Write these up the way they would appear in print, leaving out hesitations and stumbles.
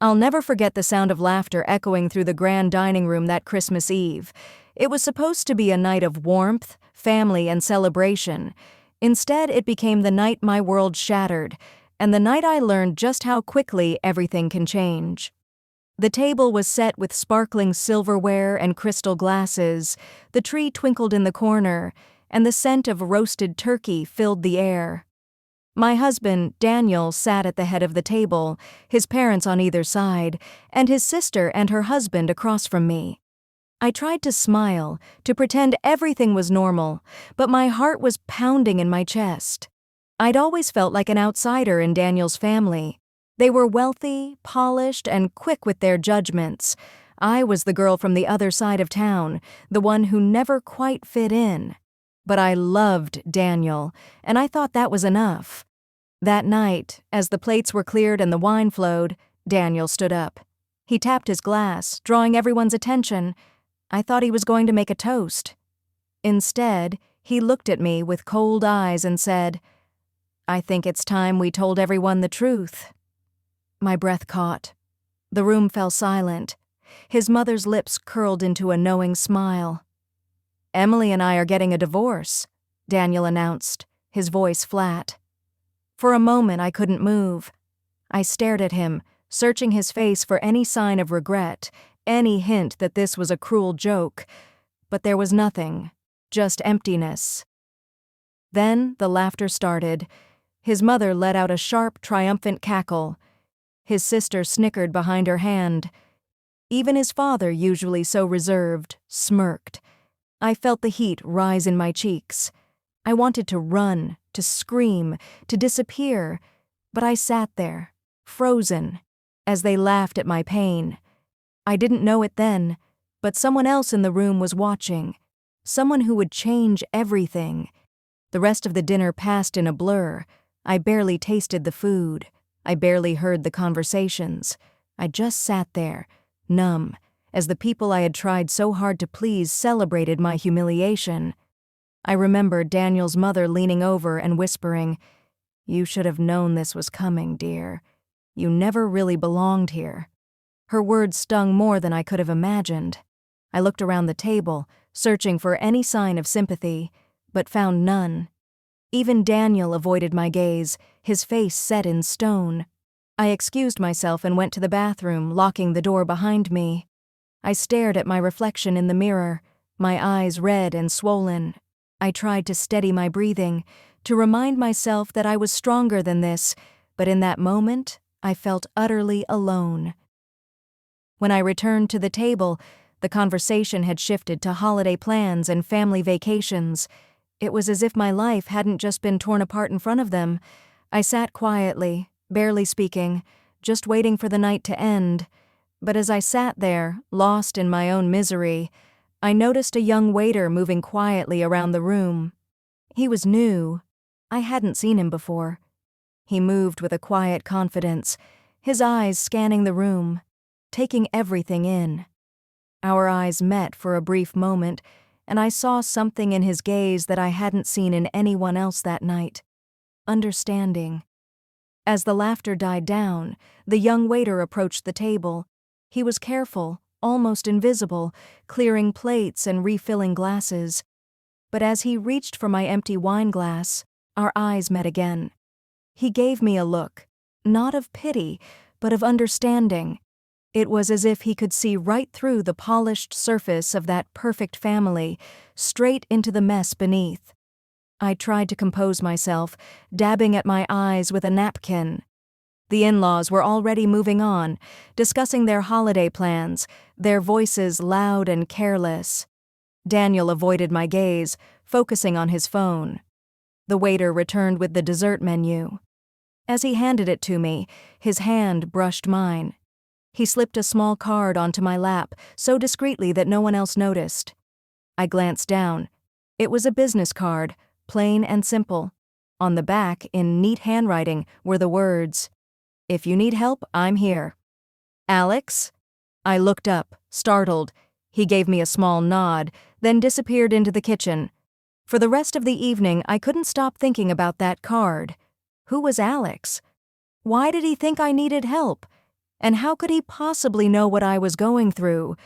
I'll never forget the sound of laughter echoing through the grand dining room that Christmas Eve. It was supposed to be a night of warmth, family, and celebration. Instead, it became the night my world shattered, and the night I learned just how quickly everything can change. The table was set with sparkling silverware and crystal glasses, the tree twinkled in the corner, and the scent of roasted turkey filled the air. My husband, Daniel, sat at the head of the table, his parents on either side, and his sister and her husband across from me. I tried to smile, to pretend everything was normal, but my heart was pounding in my chest. I'd always felt like an outsider in Daniel's family. They were wealthy, polished, and quick with their judgments. I was the girl from the other side of town, the one who never quite fit in. But I loved Daniel, and I thought that was enough. That night, as the plates were cleared and the wine flowed, Daniel stood up. He tapped his glass, drawing everyone's attention. I thought he was going to make a toast. Instead, he looked at me with cold eyes and said, "I think it's time we told everyone the truth." My breath caught. The room fell silent. His mother's lips curled into a knowing smile. "Emily and I are getting a divorce," Daniel announced, his voice flat. For a moment I couldn't move. I stared at him, searching his face for any sign of regret, any hint that this was a cruel joke. But there was nothing, just emptiness. Then the laughter started. His mother let out a sharp, triumphant cackle. His sister snickered behind her hand. Even his father, usually so reserved, smirked. I felt the heat rise in my cheeks. I wanted to run, to scream, to disappear, but I sat there, frozen, as they laughed at my pain. I didn't know it then, but someone else in the room was watching, someone who would change everything. The rest of the dinner passed in a blur. I barely tasted the food. I barely heard the conversations. I just sat there, numb, as the people I had tried so hard to please celebrated my humiliation. I remember Daniel's mother leaning over and whispering, "You should have known this was coming, dear. You never really belonged here." Her words stung more than I could have imagined. I looked around the table, searching for any sign of sympathy, but found none. Even Daniel avoided my gaze, his face set in stone. I excused myself and went to the bathroom, locking the door behind me. I stared at my reflection in the mirror, my eyes red and swollen. I tried to steady my breathing, to remind myself that I was stronger than this, but in that moment, I felt utterly alone. When I returned to the table, the conversation had shifted to holiday plans and family vacations. It was as if my life hadn't just been torn apart in front of them. I sat quietly, barely speaking, just waiting for the night to end. But as I sat there, lost in my own misery, I noticed a young waiter moving quietly around the room. He was new. I hadn't seen him before. He moved with a quiet confidence, his eyes scanning the room, taking everything in. Our eyes met for a brief moment, and I saw something in his gaze that I hadn't seen in anyone else that night. Understanding. As the laughter died down, the young waiter approached the table. He was careful, almost invisible, clearing plates and refilling glasses. But as he reached for my empty wine glass, our eyes met again. He gave me a look, not of pity, but of understanding. It was as if he could see right through the polished surface of that perfect family, straight into the mess beneath. I tried to compose myself, dabbing at my eyes with a napkin. The in-laws were already moving on, discussing their holiday plans, their voices loud and careless. Daniel avoided my gaze, focusing on his phone. The waiter returned with the dessert menu. As he handed it to me, his hand brushed mine. He slipped a small card onto my lap, so discreetly that no one else noticed. I glanced down. It was a business card, plain and simple. On the back, in neat handwriting, were the words, "If you need help, I'm here." "Alex?" I looked up, startled. He gave me a small nod, then disappeared into the kitchen. For the rest of the evening, I couldn't stop thinking about that card. Who was Alex? Why did he think I needed help? And how could he possibly know what I was going through?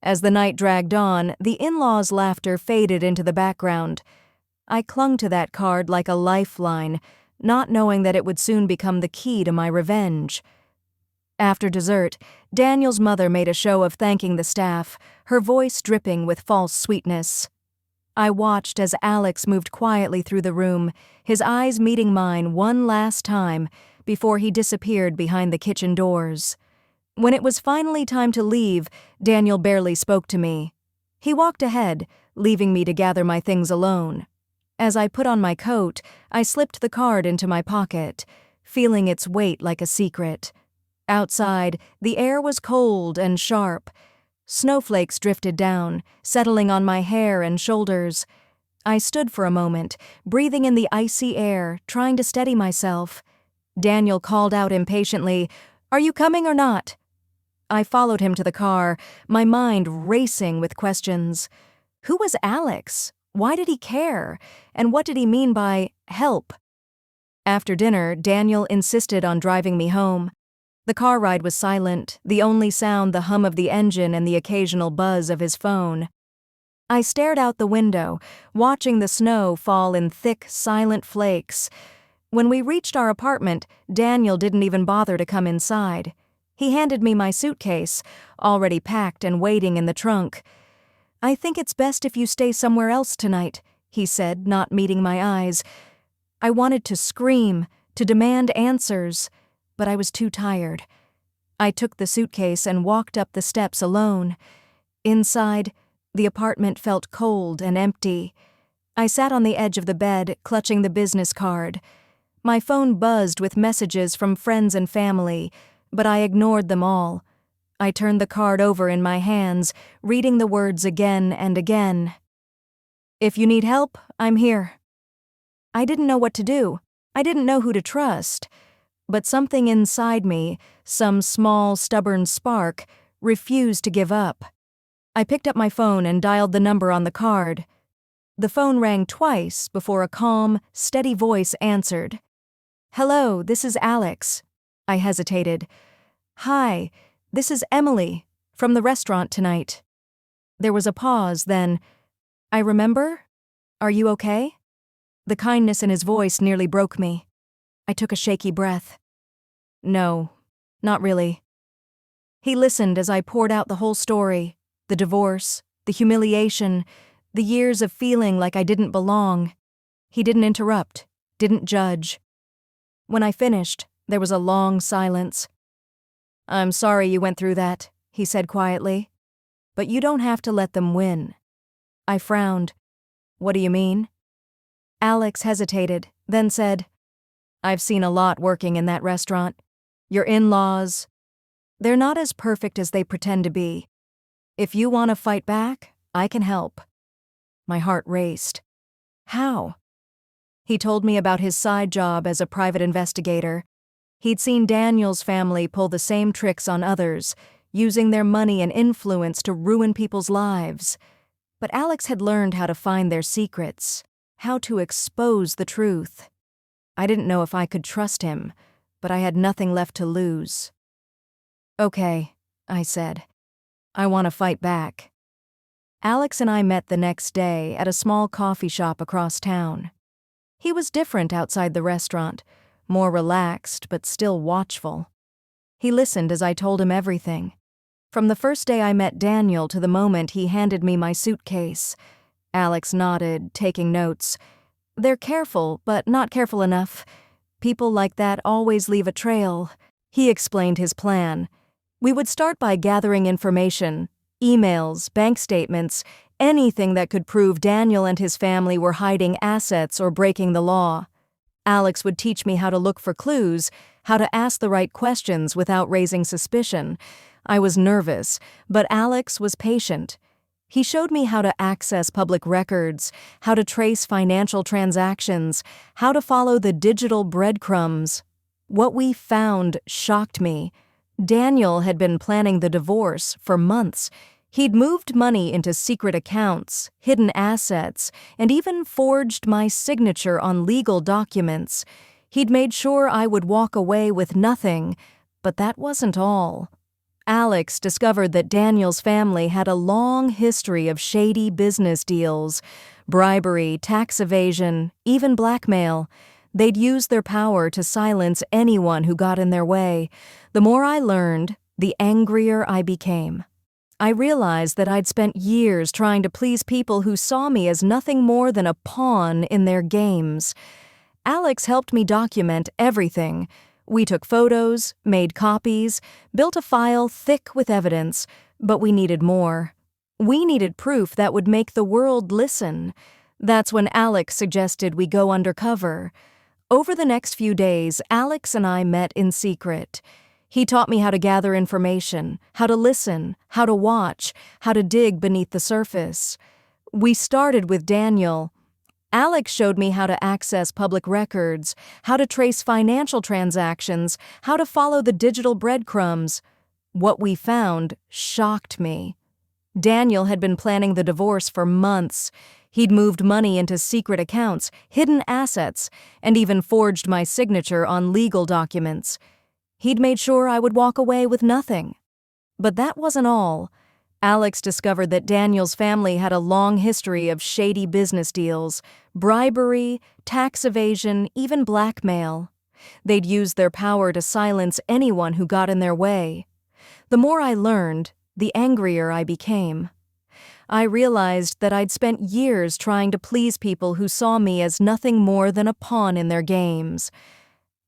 As the night dragged on, the in-laws' laughter faded into the background. I clung to that card like a lifeline, not knowing that it would soon become the key to my revenge. After dessert, Daniel's mother made a show of thanking the staff, her voice dripping with false sweetness. I watched as Alex moved quietly through the room, his eyes meeting mine one last time before he disappeared behind the kitchen doors. When it was finally time to leave, Daniel barely spoke to me. He walked ahead, leaving me to gather my things alone. As I put on my coat, I slipped the card into my pocket, feeling its weight like a secret. Outside, the air was cold and sharp. Snowflakes drifted down, settling on my hair and shoulders. I stood for a moment, breathing in the icy air, trying to steady myself. Daniel called out impatiently, "Are you coming or not?" I followed him to the car, my mind racing with questions. Who was Alex? Why did he care? And what did he mean by help? After dinner, Daniel insisted on driving me home. The car ride was silent, the only sound the hum of the engine and the occasional buzz of his phone. I stared out the window, watching the snow fall in thick, silent flakes. When we reached our apartment, Daniel didn't even bother to come inside. He handed me my suitcase, already packed and waiting in the trunk. "I think it's best if you stay somewhere else tonight," he said, not meeting my eyes. I wanted to scream, to demand answers, but I was too tired. I took the suitcase and walked up the steps alone. Inside, the apartment felt cold and empty. I sat on the edge of the bed, clutching the business card. My phone buzzed with messages from friends and family, but I ignored them all. I turned the card over in my hands, reading the words again and again. "If you need help, I'm here." I didn't know what to do. I didn't know who to trust. But something inside me, some small, stubborn spark, refused to give up. I picked up my phone and dialed the number on the card. The phone rang twice before a calm, steady voice answered. "Hello, this is Alex." I hesitated. "Hi, this is Emily, from the restaurant tonight." There was a pause, then, "I remember? Are you okay?" The kindness in his voice nearly broke me. I took a shaky breath. "No, not really." He listened as I poured out the whole story, the divorce, the humiliation, the years of feeling like I didn't belong. He didn't interrupt, didn't judge. When I finished, there was a long silence. "I'm sorry you went through that," he said quietly. "But you don't have to let them win." I frowned. "What do you mean?" Alex hesitated, then said, "I've seen a lot working in that restaurant. Your in-laws, they're not as perfect as they pretend to be. If you want to fight back, I can help." My heart raced. "How?" He told me about his side job as a private investigator. He'd seen Daniel's family pull the same tricks on others, using their money and influence to ruin people's lives. But Alex had learned how to find their secrets, how to expose the truth. I didn't know if I could trust him, but I had nothing left to lose. "Okay," I said. "I want to fight back." Alex and I met the next day at a small coffee shop across town. He was different outside the restaurant, more relaxed but still watchful. He listened as I told him everything. From the first day I met Daniel to the moment he handed me my suitcase. Alex nodded, taking notes. "They're careful, but not careful enough. People like that always leave a trail." He explained his plan. We would start by gathering information, emails, bank statements, anything that could prove Daniel and his family were hiding assets or breaking the law. Alex would teach me how to look for clues, how to ask the right questions without raising suspicion. I was nervous, but Alex was patient. He showed me how to access public records, how to trace financial transactions, how to follow the digital breadcrumbs. What we found shocked me. Daniel had been planning the divorce for months. He'd moved money into secret accounts, hidden assets, and even forged my signature on legal documents. He'd made sure I would walk away with nothing, But that wasn't all. Alex discovered that Daniel's family had a long history of shady business deals, bribery, tax evasion, even blackmail. They'd use their power to silence anyone who got in their way. The more I learned, the angrier I became. I realized that I'd spent years trying to please people who saw me as nothing more than a pawn in their games. Alex helped me document everything. We took photos, made copies, built a file thick with evidence, but we needed more. We needed proof that would make the world listen. That's when Alex suggested we go undercover. Over the next few days, Alex and I met in secret. He taught me how to gather information, how to listen, how to watch, how to dig beneath the surface. We started with Daniel. Alex showed me how to access public records, how to trace financial transactions, how to follow the digital breadcrumbs. What we found shocked me. Daniel had been planning the divorce for months. He'd moved money into secret accounts, hidden assets, and even forged my signature on legal documents. He'd made sure I would walk away with nothing. But that wasn't all. Alex discovered that Daniel's family had a long history of shady business deals, bribery, tax evasion, even blackmail. They'd use their power to silence anyone who got in their way. The more I learned, the angrier I became. I realized that I'd spent years trying to please people who saw me as nothing more than a pawn in their games.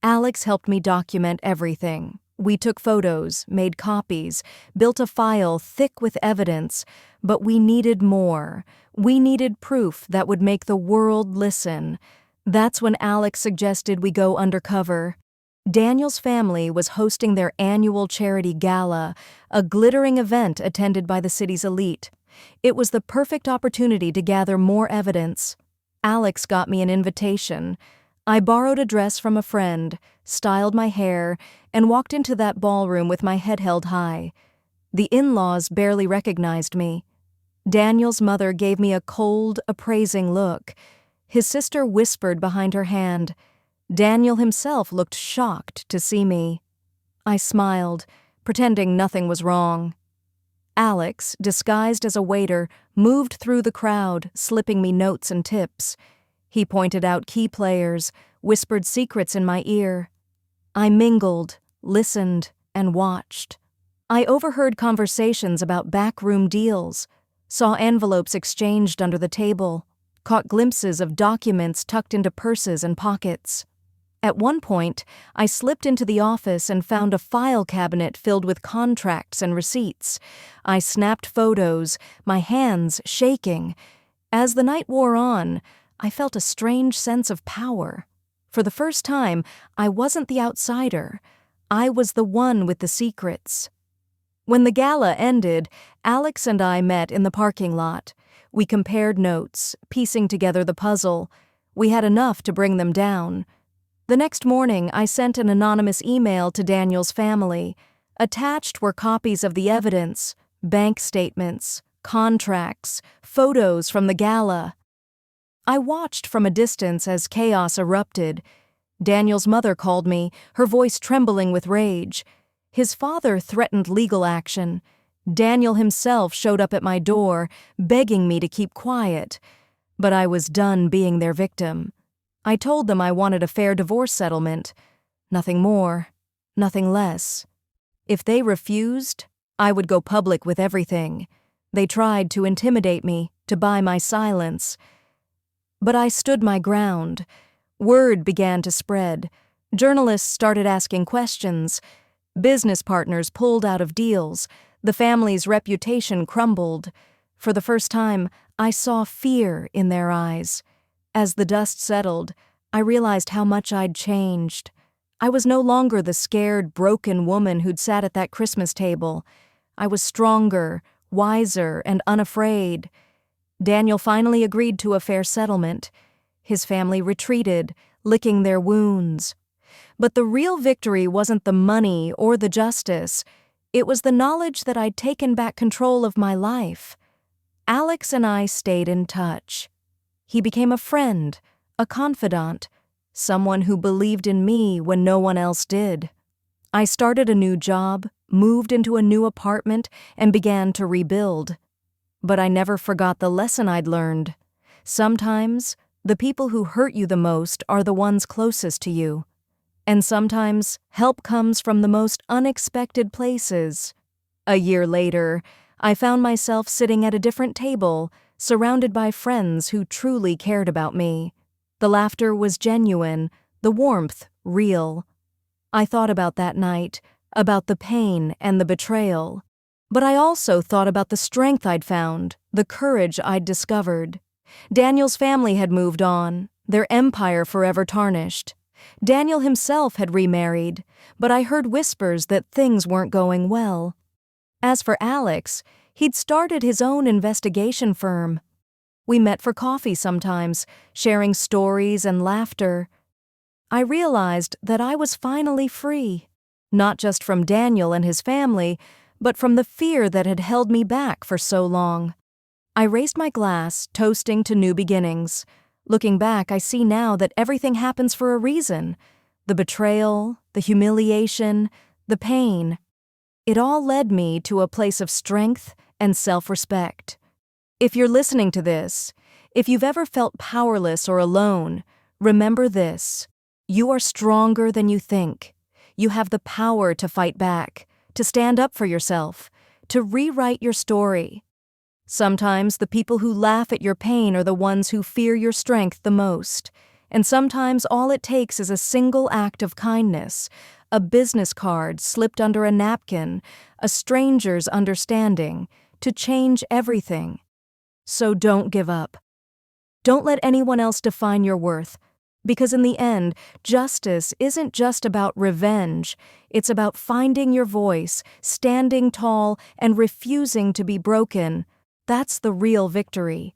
Alex helped me document everything. We took photos, made copies, built a file thick with evidence, but we needed more. We needed proof that would make the world listen. That's when Alex suggested we go undercover. Daniel's family was hosting their annual charity gala, a glittering event attended by the city's elite. It was the perfect opportunity to gather more evidence. Alex got me an invitation. I borrowed a dress from a friend, styled my hair, and walked into that ballroom with my head held high. The in-laws barely recognized me. Daniel's mother gave me a cold, appraising look. His sister whispered behind her hand. Daniel himself looked shocked to see me. I smiled, pretending nothing was wrong. Alex, disguised as a waiter, moved through the crowd, slipping me notes and tips. He pointed out key players, whispered secrets in my ear. I mingled, listened, and watched. I overheard conversations about backroom deals, saw envelopes exchanged under the table, caught glimpses of documents tucked into purses and pockets. At one point, I slipped into the office and found a file cabinet filled with contracts and receipts. I snapped photos, my hands shaking. As the night wore on, I felt a strange sense of power. For the first time, I wasn't the outsider. I was the one with the secrets. When the gala ended, Alex and I met in the parking lot. We compared notes, piecing together the puzzle. We had enough to bring them down. The next morning, I sent an anonymous email to Daniel's family. Attached were copies of the evidence, bank statements, contracts, photos from the gala. I watched from a distance as chaos erupted. Daniel's mother called me, her voice trembling with rage. His father threatened legal action. Daniel himself showed up at my door, begging me to keep quiet. But I was done being their victim. I told them I wanted a fair divorce settlement. Nothing more, nothing less. If they refused, I would go public with everything. They tried to intimidate me, to buy my silence. But I stood my ground. Word began to spread. Journalists started asking questions. Business partners pulled out of deals. The family's reputation crumbled. For the first time, I saw fear in their eyes. As the dust settled, I realized how much I'd changed. I was no longer the scared, broken woman who'd sat at that Christmas table. I was stronger, wiser, and unafraid. Daniel finally agreed to a fair settlement. His family retreated, licking their wounds. But the real victory wasn't the money or the justice. It was the knowledge that I'd taken back control of my life. Alex and I stayed in touch. He became a friend, a confidant, someone who believed in me when no one else did. I started a new job, moved into a new apartment, and began to rebuild. But I never forgot the lesson I'd learned. Sometimes, the people who hurt you the most are the ones closest to you. And sometimes, help comes from the most unexpected places. A year later, I found myself sitting at a different table, surrounded by friends who truly cared about me. The laughter was genuine, the warmth real. I thought about that night, about the pain and the betrayal. But I also thought about the strength I'd found, the courage I'd discovered. Daniel's family had moved on, their empire forever tarnished. Daniel himself had remarried, but I heard whispers that things weren't going well. As for Alex, he'd started his own investigation firm. We met for coffee sometimes, sharing stories and laughter. I realized that I was finally free, not just from Daniel and his family, but from the fear that had held me back for so long. I raised my glass, toasting to new beginnings. Looking back, I see now that everything happens for a reason. The betrayal, the humiliation, the pain. It all led me to a place of strength and self-respect. If you're listening to this, if you've ever felt powerless or alone, remember this. You are stronger than you think. You have the power to fight back, to stand up for yourself, to rewrite your story. Sometimes the people who laugh at your pain are the ones who fear your strength the most. And sometimes all it takes is a single act of kindness, a business card slipped under a napkin, a stranger's understanding, to change everything. So don't give up. Don't let anyone else define your worth, because in the end, justice isn't just about revenge. It's about finding your voice, standing tall, and refusing to be broken. That's the real victory.